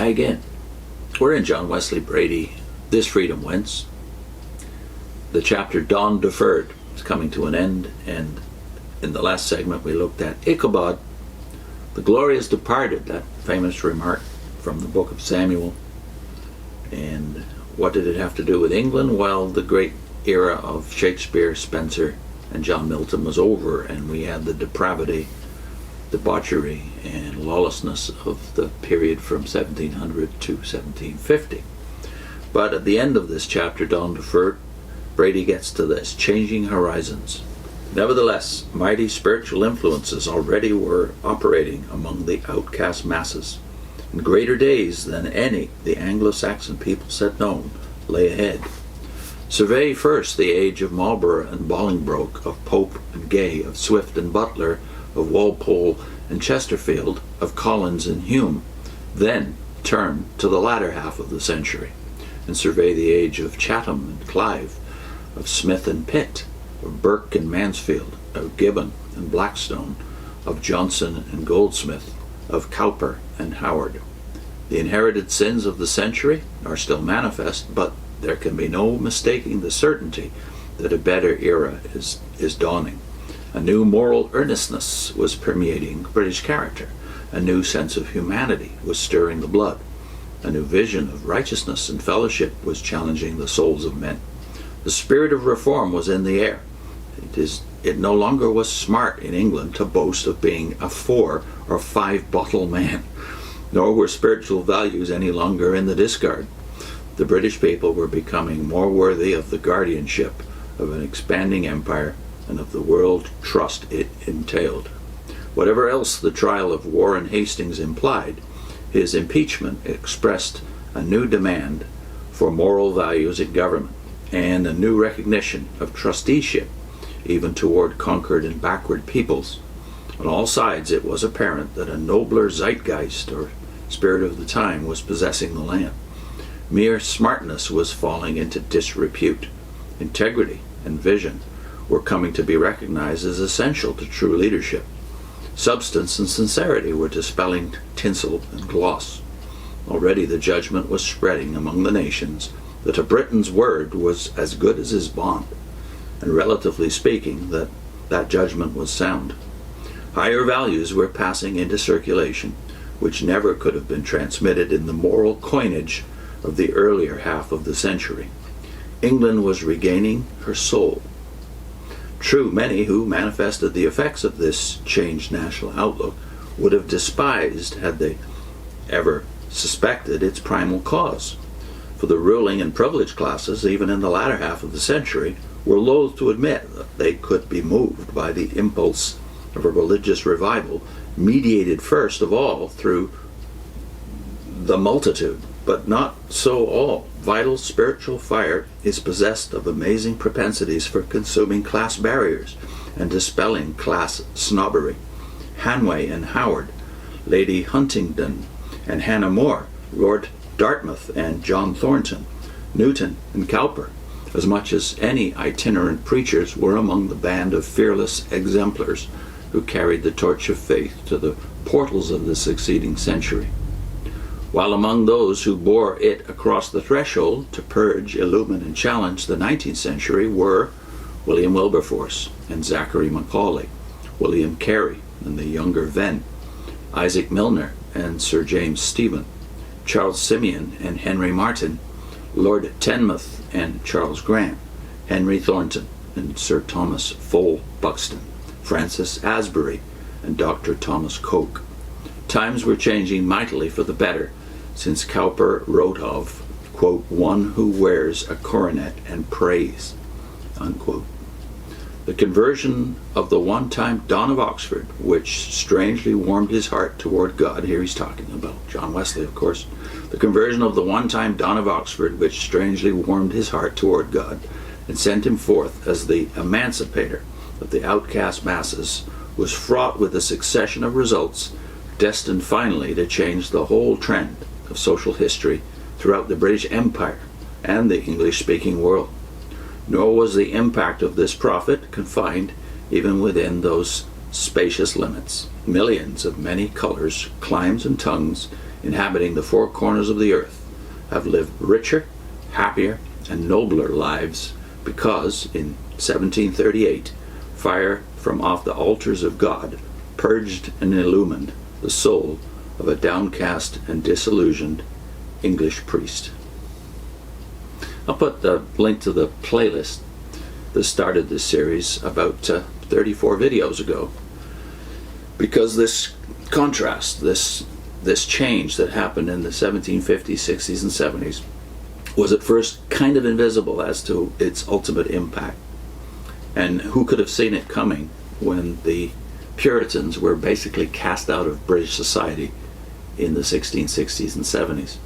Hi again. We're in John Wesley Bready, This Freedom Whence. The chapter Dawn Deferred is coming to an end, and in the last segment we looked at Ichabod. The glory has departed, that famous remark from the book of Samuel. And what did it have to do with England? Well, the great era of Shakespeare, Spencer, and John Milton was over, and we had the depravity, debauchery, and lawlessness of the period from 1700 to 1750. But at the end of this chapter, Dawn Deferred, Bready gets to this: changing horizons. Nevertheless, mighty spiritual influences already were operating among the outcast masses, and greater days than any the Anglo-Saxon peoples had known lay ahead. Survey first the age of Marlborough and Bolingbroke, of Pope and Gay, of Swift and Butler, of Walpole and Chesterfield, of Collins and Hume. Then turn to the latter half of the century and survey the age of Chatham and Clive, of Smith and Pitt, of Burke and Mansfield, of Gibbon and Blackstone, of Johnson and Goldsmith, of Cowper and Howard. The inherited sins of the century are still manifest, but there can be no mistaking the certainty that a better era is dawning. A new moral earnestness was permeating British character. A new sense of humanity was stirring the blood. A new vision of righteousness and fellowship was challenging the souls of men. The spirit of reform was in the air. It no longer was smart in England to boast of being a 4 or 5 bottle man, nor were spiritual values any longer in the discard. The British people were becoming more worthy of the guardianship of an expanding empire and of the world trust it entailed. Whatever else the trial of Warren Hastings implied, his impeachment expressed a new demand for moral values in government and a new recognition of trusteeship even toward conquered and backward peoples. On all sides it was apparent that a nobler zeitgeist, or spirit of the time, was possessing the land. Mere smartness was falling into disrepute. Integrity and vision were coming to be recognized as essential to true leadership. Substance and sincerity were dispelling tinsel and gloss. Already the judgment was spreading among the nations that a Briton's word was as good as his bond, and relatively speaking, that judgment was sound. Higher values were passing into circulation, which never could have been transmitted in the moral coinage of the earlier half of the century. England was regaining her soul. True, many who manifested the effects of this changed national outlook would have despised, had they ever suspected, its primal cause. For the ruling and privileged classes, even in the latter half of the century, were loath to admit that they could be moved by the impulse of a religious revival, mediated first of all through the multitude. But not so all. Vital spiritual fire is possessed of amazing propensities for consuming class barriers and dispelling class snobbery. Hanway and Howard, Lady Huntingdon and Hannah More, Lord Dartmouth and John Thornton, Newton and Cowper, as much as any itinerant preachers, were among the band of fearless exemplars who carried the torch of faith to the portals of the succeeding century. While among those who bore it across the threshold to purge, illumine, and challenge the 19th century were William Wilberforce and Zachary Macaulay, William Carey and the younger Venn, Isaac Milner and Sir James Stephen, Charles Simeon and Henry Martyn, Lord Teignmouth and Charles Grant, Henry Thornton and Sir Thomas Fowell Buxton, Francis Asbury and Dr. Thomas Coke. Times were changing mightily for the better, since Cowper wrote of, quote, one who wears a coronet and prays, unquote. The conversion of the one-time Don of Oxford, which strangely warmed his heart toward God, here he's talking about John Wesley, of course, the conversion of the one-time Don of Oxford, which strangely warmed his heart toward God and sent him forth as the emancipator of the outcast masses, was fraught with a succession of results destined finally to change the whole trend of social history throughout the British Empire and the English-speaking world. Nor was the impact of this prophet confined even within those spacious limits, millions of many colors, climes, and tongues, inhabiting the four corners of the earth, have lived richer, happier, and nobler lives because, in 1738, fire from off the altars of God purged and illumined the soul of a downcast and disillusioned English priest. I'll put the link to the playlist that started this series about 34 videos ago, because this contrast, this change that happened in the 1750s, 60s, and 70s was at first kind of invisible as to its ultimate impact. And who could have seen it coming when the Puritans were basically cast out of British society in the 1660s and 70s?